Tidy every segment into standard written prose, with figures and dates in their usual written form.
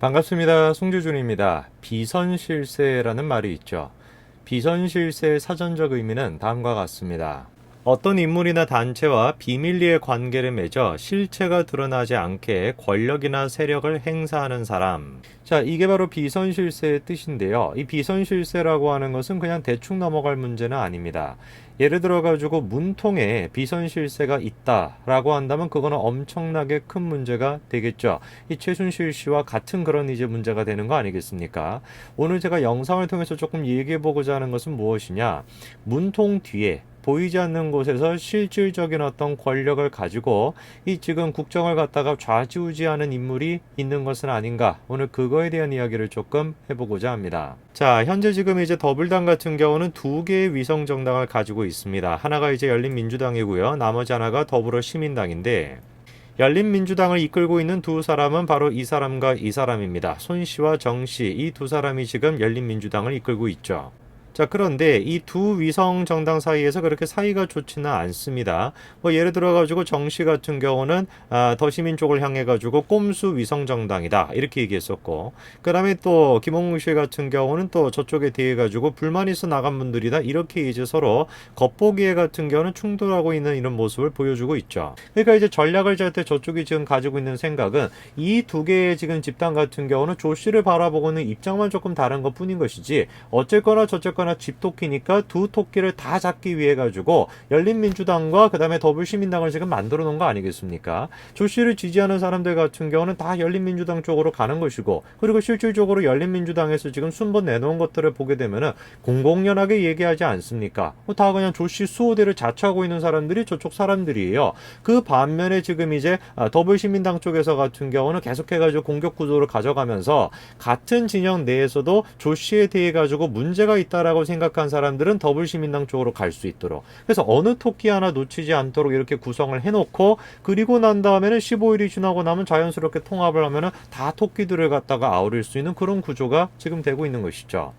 반갑습니다. 송주준입니다. 비선실세라는 말이 있죠. 비선실세의 사전적 의미는 다음과 같습니다. 어떤 인물이나 단체와 비밀리에 관계를 맺어 실체가 드러나지 않게 권력이나 세력을 행사하는 사람. 자, 이게 바로 비선실세의 뜻인데요. 이 비선실세라고 하는 것은 그냥 대충 넘어갈 문제는 아닙니다. 예를 들어 가지고 문통에 비선실세가 있다라고 한다면 그거는 엄청나게 큰 문제가 되겠죠. 이 최순실 씨와 같은 그런 이제 문제가 되는 거 아니겠습니까? 오늘 제가 영상을 통해서 조금 얘기해 보고자 하는 것은 무엇이냐? 문통 뒤에 보이지 않는 곳에서 실질적인 어떤 권력을 가지고 이 지금 국정을 갖다가 좌지우지하는 인물이 있는 것은 아닌가, 오늘 그거에 대한 이야기를 조금 해보고자 합니다. 자, 현재 지금 이제 더불당 같은 경우는 두 개의 위성 정당을 가지고 있습니다. 하나가 이제 열린민주당이고요, 나머지 하나가 더불어시민당인데, 열린민주당을 이끌고 있는 두 사람은 바로 이 사람과 이 사람입니다. 손 씨와 정 씨, 이 두 사람이 지금 열린민주당을 이끌고 있죠. 자, 그런데 이 두 위성 정당 사이에서 그렇게 사이가 좋지는 않습니다. 뭐 예를 들어 가지고 정씨 같은 경우는 더시민 쪽을 향해 가지고 꼼수 위성 정당이다 이렇게 얘기했었고, 그다음에 또 김홍무 씨 같은 경우는 또 저쪽에 대해 가지고 불만이 있어 나간 분들이다 이렇게 이제 서로 겉보기에 같은 경우는 충돌하고 있는 이런 모습을 보여주고 있죠. 그러니까 이제 전략을 짤 때 저쪽이 지금 가지고 있는 생각은 이 두 개의 지금 집단 같은 경우는 조 씨를 바라보고는 입장만 조금 다른 것 뿐인 것이지, 어쨌거나 저쨌거나 집토끼니까 두 토끼를 다 잡기 위해 가지고 열린민주당과 그 다음에 더불시민당을 지금 만들어 놓은 거 아니겠습니까? 조 씨를 지지하는 사람들 같은 경우는 다 열린민주당 쪽으로 가는 것이고, 그리고 실질적으로 열린민주당에서 지금 순번 내놓은 것들을 보게 되면은 공공연하게 얘기하지 않습니까? 다 그냥 조 씨 수호대를 자처하고 있는 사람들이 저쪽 사람들이에요. 그 반면에 지금 이제 더불시민당 쪽에서 같은 경우는 계속해가지고 공격 구도를 가져가면서 같은 진영 내에서도 조 씨에 대해 가지고 문제가 있다라고 생각한 사람들은 더불시민당 쪽으로 갈 수 있도록, 그래서 어느 토끼 하나 놓치지 않도록 이렇게 구성을 해놓고, 그리고 난 다음에는 15일이 지나고 나면 자연스럽게 통합을 하면은 다 토끼들을 갖다가 아우를 수 있는 그런 구조가 지금 되고 있는 것이죠.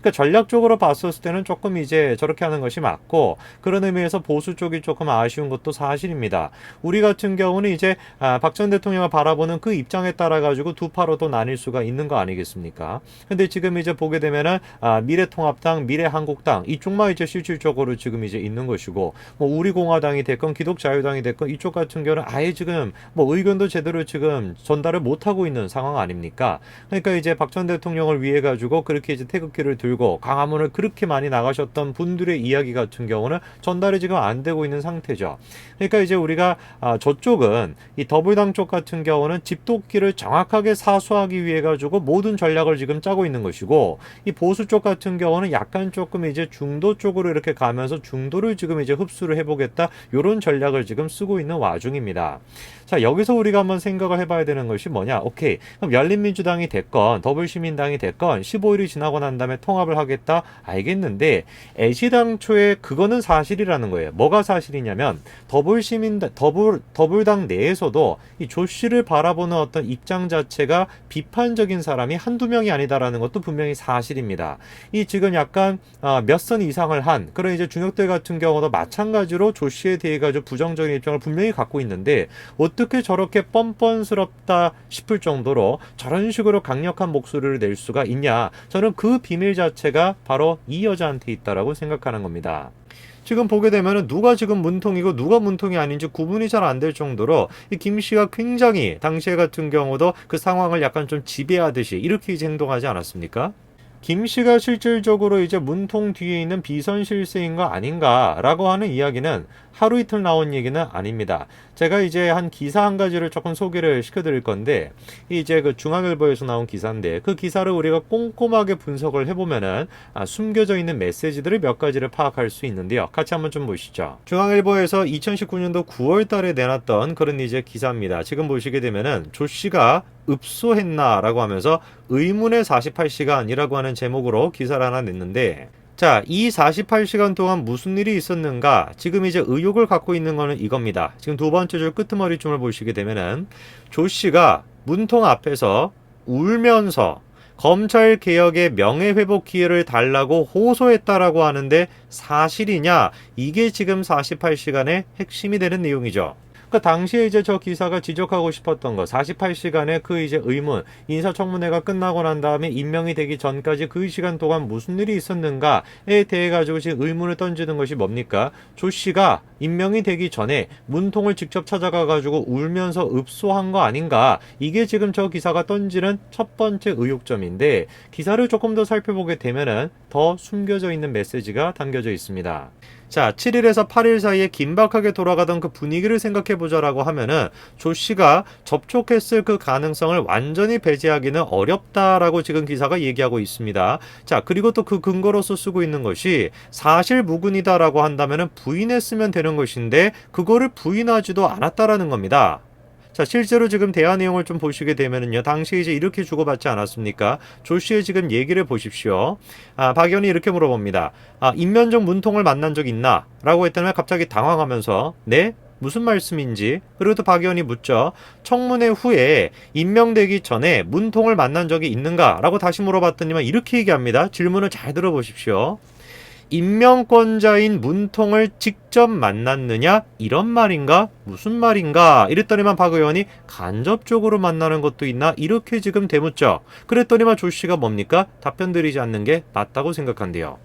그러니까 전략적으로 봤을 때는 조금 이제 저렇게 하는 것이 맞고, 그런 의미에서 보수 쪽이 조금 아쉬운 것도 사실입니다. 우리 같은 경우는 이제 박 전 대통령을 바라보는 그 입장에 따라 가지고 두 파로도 나뉠 수가 있는 거 아니겠습니까? 근데 지금 이제 보게 되면은 미래통합당, 미래한국당 이쪽만 이제 실질적으로 지금 이제 있는 것이고, 뭐 우리공화당이 됐건 기독자유당이 됐건 이쪽 같은 경우는 아예 지금 뭐 의견도 제대로 지금 전달을 못 하고 있는 상황 아닙니까? 그러니까 이제 박 전 대통령을 위해 가지고 그렇게 이제 태극기를 들고 광화문을 그렇게 많이 나가셨던 분들의 이야기 같은 경우는 전달이 지금 안 되고 있는 상태죠. 그러니까 이제 우리가 저쪽은 이 더불당 쪽 같은 경우는 집도끼를 정확하게 사수하기 위해 가지고 모든 전략을 지금 짜고 있는 것이고, 이 보수 쪽 같은 경우는 약간 조금 이제 중도 쪽으로 이렇게 가면서 중도를 지금 이제 흡수를 해보겠다 이런 전략을 지금 쓰고 있는 와중입니다. 자, 여기서 우리가 한번 생각을 해봐야 되는 것이 뭐냐? 오케이, 그럼 열린민주당이 됐건 더불시민당이 됐건 15일이 지나고 난 다음에 통합을 하겠다 알겠는데, 애시당초에 그거는 사실이라는 거예요. 뭐가 사실이냐면 더불당 내에서도 이 조 씨를 바라보는 어떤 입장 자체가 비판적인 사람이 한두 명이 아니다라는 것도 분명히 사실입니다. 이 지금 약간 몇 선 이상을 한 그런 이제 중역들 같은 경우도 마찬가지로 조 씨에 대해 가지고 부정적인 입장을 분명히 갖고 있는데, 어떻게 저렇게 뻔뻔스럽다 싶을 정도로 저런 식으로 강력한 목소리를 낼 수가 있냐? 저는 그 비밀 자체가 바로 이 여자한테 있다라고 생각하는 겁니다. 지금 보게 되면은 누가 지금 문통이고 누가 문통이 아닌지 구분이 잘 안 될 정도로 이 김 씨가 굉장히 당시에 같은 경우도 그 상황을 약간 좀 지배하듯이 이렇게 이제 행동하지 않았습니까? 김 씨가 실질적으로 이제 문통 뒤에 있는 비선실세인 거 아닌가라고 하는 이야기는 하루 이틀 나온 얘기는 아닙니다. 제가 이제 한 기사 한 가지를 조금 소개를 시켜드릴 건데, 이제 그 중앙일보에서 나온 기사인데, 그 기사를 우리가 꼼꼼하게 분석을 해보면은 숨겨져 있는 메시지들을 몇 가지를 파악할 수 있는데요. 같이 한번 좀 보시죠. 중앙일보에서 2019년도 9월 달에 내놨던 그런 이제 기사입니다. 지금 보시게 되면은 조 씨가 읍소했나라고 하면서 의문의 48시간이라고 하는 제목으로 기사를 하나 냈는데, 자, 이 48시간 동안 무슨 일이 있었는가? 지금 이제 의혹을 갖고 있는 거는 이겁니다. 지금 두 번째 줄 끄트머리춤을 보시게 되면은 조 씨가 문통 앞에서 울면서 검찰 개혁의 명예회복 기회를 달라고 호소했다라고 하는데 사실이냐? 이게 지금 48시간의 핵심이 되는 내용이죠. 그 당시에 이제 저 기사가 지적하고 싶었던 거 48시간의 그 이제 의문, 인사청문회가 끝나고 난 다음에 임명이 되기 전까지 그 시간 동안 무슨 일이 있었는가에 대해 가지고 지금 의문을 던지는 것이 뭡니까? 조 씨가 임명이 되기 전에 문통을 직접 찾아가 가지고 울면서 읍소한 거 아닌가? 이게 지금 저 기사가 던지는 첫 번째 의혹점인데, 기사를 조금 더 살펴보게 되면은 더 숨겨져 있는 메시지가 담겨져 있습니다. 자, 7일에서 8일 사이에 긴박하게 돌아가던 그 분위기를 생각해보자라고 하면은 조 씨가 접촉했을 그 가능성을 완전히 배제하기는 어렵다라고 지금 기사가 얘기하고 있습니다. 자, 그리고 또 그 근거로서 쓰고 있는 것이 사실 무근이다라고 한다면은 부인했으면 되는 것인데 그거를 부인하지도 않았다라는 겁니다. 자, 실제로 지금 대화 내용을 좀 보시게 되면은요, 당시에 이제 이렇게 주고받지 않았습니까? 조 씨의 지금 얘기를 보십시오. 박 의원이 이렇게 물어봅니다. 임면적 문통을 만난 적 있나? 라고 했더니 갑자기 당황하면서, 네? 무슨 말씀인지. 그리고 또 박 의원이 묻죠. 청문회 후에 임명되기 전에 문통을 만난 적이 있는가? 라고 다시 물어봤더니만 이렇게 얘기합니다. 질문을 잘 들어보십시오. 임명권자인 문통을 직접 만났느냐? 이런 말인가? 무슨 말인가? 이랬더니만 박 의원이 간접적으로 만나는 것도 있나? 이렇게 지금 대묻죠. 그랬더니만 조 씨가 뭡니까? 답변 드리지 않는 게 맞다고 생각한대요.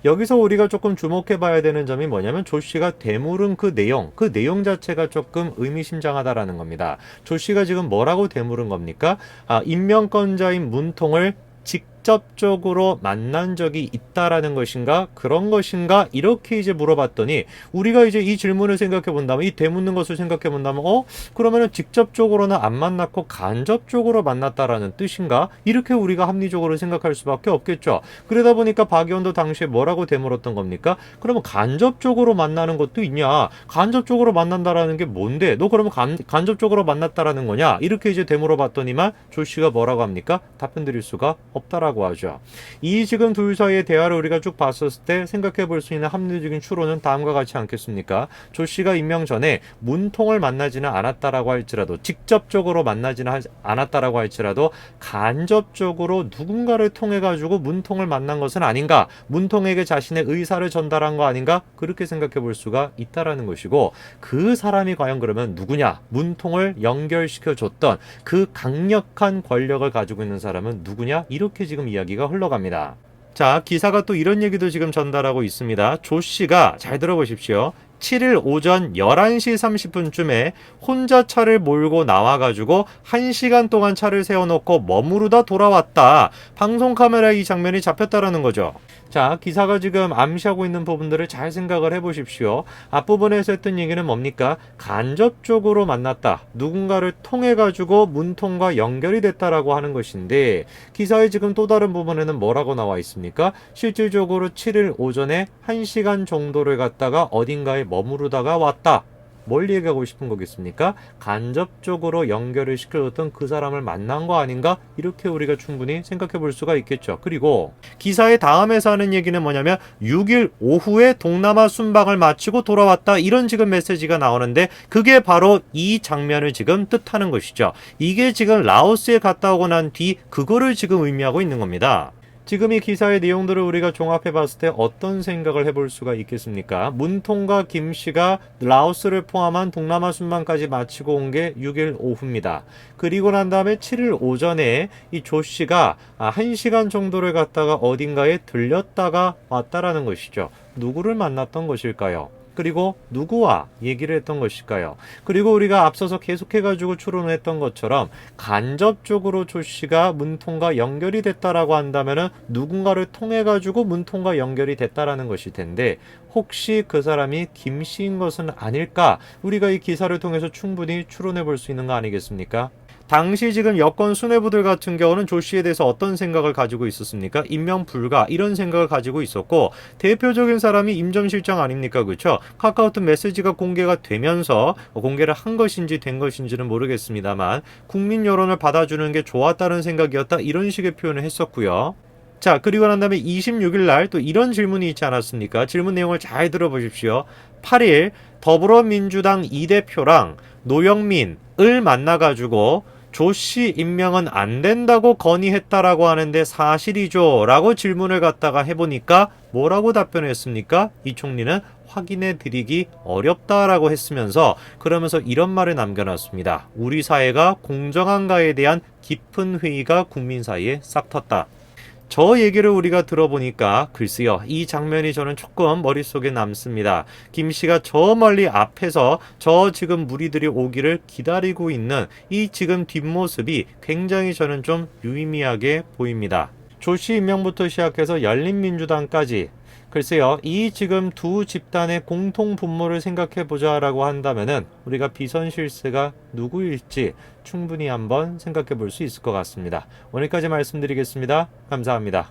여기서 우리가 조금 주목해 봐야 되는 점이 뭐냐면 조 씨가 되물은 그 내용 자체가 조금 의미심장하다라는 겁니다. 조 씨가 지금 뭐라고 되물은 겁니까? 임명권자인 문통을 직접적으로 만난 적이 있다라는 것인가? 그런 것인가? 이렇게 이제 물어봤더니 우리가 이제 이 질문을 생각해 본다면, 이 되묻는 것을 생각해 본다면 그러면은 직접적으로는 안 만났고 간접적으로 만났다라는 뜻인가? 이렇게 우리가 합리적으로 생각할 수밖에 없겠죠. 그러다 보니까 박 의원도 당시에 뭐라고 되물었던 겁니까? 그러면 간접적으로 만나는 것도 있냐? 간접적으로 만난다라는 게 뭔데? 너 그러면 간접적으로 만났다라는 거냐? 이렇게 이제 되물어봤더니만 조 씨가 뭐라고 합니까? 답변 드릴 수가 없다라고 하죠. 이 지금 둘 사이의 대화를 우리가 쭉 봤었을 때 생각해 볼 수 있는 합리적인 추론은 다음과 같지 않겠습니까? 조 씨가 임명 전에 문통을 만나지는 않았다라고 할지라도, 직접적으로 만나지는 않았다라고 할지라도 간접적으로 누군가를 통해 가지고 문통을 만난 것은 아닌가? 문통에게 자신의 의사를 전달한 거 아닌가? 그렇게 생각해 볼 수가 있다라는 것이고, 그 사람이 과연 그러면 누구냐? 문통을 연결시켜 줬던 그 강력한 권력을 가지고 있는 사람은 누구냐? 이렇게 지금 이야기가 흘러갑니다. 자, 기사가 또 이런 얘기도 지금 전달하고 있습니다. 조 씨가, 잘 들어보십시오. 7일 오전 11시 30분쯤에 혼자 차를 몰고 나와가지고 1시간 동안 차를 세워놓고 머무르다 돌아왔다. 방송 카메라에 이 장면이 잡혔다라는 거죠. 자, 기사가 지금 암시하고 있는 부분들을 잘 생각을 해보십시오. 앞부분에서 했던 얘기는 뭡니까? 간접적으로 만났다. 누군가를 통해가지고 문통과 연결이 됐다라고 하는 것인데, 기사의 지금 또 다른 부분에는 뭐라고 나와 있습니까? 실질적으로 7일 오전에 1시간 정도를 갔다가 어딘가에 머무르다가 왔다. 뭘 얘기하고 싶은 거겠습니까? 간접적으로 연결을 시켜줬던 그 사람을 만난 거 아닌가? 이렇게 우리가 충분히 생각해 볼 수가 있겠죠. 그리고 기사의 다음에서 하는 얘기는 뭐냐면 6일 오후에 동남아 순방을 마치고 돌아왔다. 이런 지금 메시지가 나오는데, 그게 바로 이 장면을 지금 뜻하는 것이죠. 이게 지금 라오스에 갔다 오고 난 뒤 그거를 지금 의미하고 있는 겁니다. 지금 이 기사의 내용들을 우리가 종합해 봤을 때 어떤 생각을 해볼 수가 있겠습니까? 문통과 김 씨가 라오스를 포함한 동남아 순방까지 마치고 온 게 6일 오후입니다. 그리고 난 다음에 7일 오전에 이 조 씨가 1시간 정도를 갔다가 어딘가에 들렸다가 왔다라는 것이죠. 누구를 만났던 것일까요? 그리고 누구와 얘기를 했던 것일까요? 그리고 우리가 앞서서 계속해가지고 추론을 했던 것처럼 간접적으로 조 씨가 문통과 연결이 됐다라고 한다면은 누군가를 통해가지고 문통과 연결이 됐다라는 것일 텐데, 혹시 그 사람이 김 씨인 것은 아닐까? 우리가 이 기사를 통해서 충분히 추론해 볼 수 있는 거 아니겠습니까? 당시 지금 여권 수뇌부들 같은 경우는 조 씨에 대해서 어떤 생각을 가지고 있었습니까? 임명 불가, 이런 생각을 가지고 있었고, 대표적인 사람이 임 전 실장 아닙니까? 그렇죠? 카카오톡 메시지가 공개가 되면서 공개를 한 것인지 된 것인지는 모르겠습니다만 국민 여론을 받아주는 게 좋았다는 생각이었다, 이런 식의 표현을 했었고요. 자, 그리고 난 다음에 26일 날 또 이런 질문이 있지 않았습니까? 질문 내용을 잘 들어보십시오. 8일 더불어민주당 이 대표랑 노영민을 만나가지고 조 씨 임명은 안 된다고 건의했다라고 하는데 사실이죠? 라고 질문을 갖다가 해보니까 뭐라고 답변했습니까? 이 총리는 확인해 드리기 어렵다라고 했으면서 그러면서 이런 말을 남겨놨습니다. 우리 사회가 공정한가에 대한 깊은 회의가 국민 사이에 싹 텄다. 저 얘기를 우리가 들어보니까 글쎄요, 이 장면이 저는 조금 머릿속에 남습니다. 김 씨가 저 멀리 앞에서 저 지금 무리들이 오기를 기다리고 있는 이 지금 뒷모습이 굉장히 저는 좀 유의미하게 보입니다. 조씨 임명부터 시작해서 열린민주당까지 글쎄요, 이 지금 두 집단의 공통 분모를 생각해 보자라고 한다면은 우리가 비선실세가 누구일지 충분히 한번 생각해 볼 수 있을 것 같습니다. 오늘까지 말씀드리겠습니다. 감사합니다.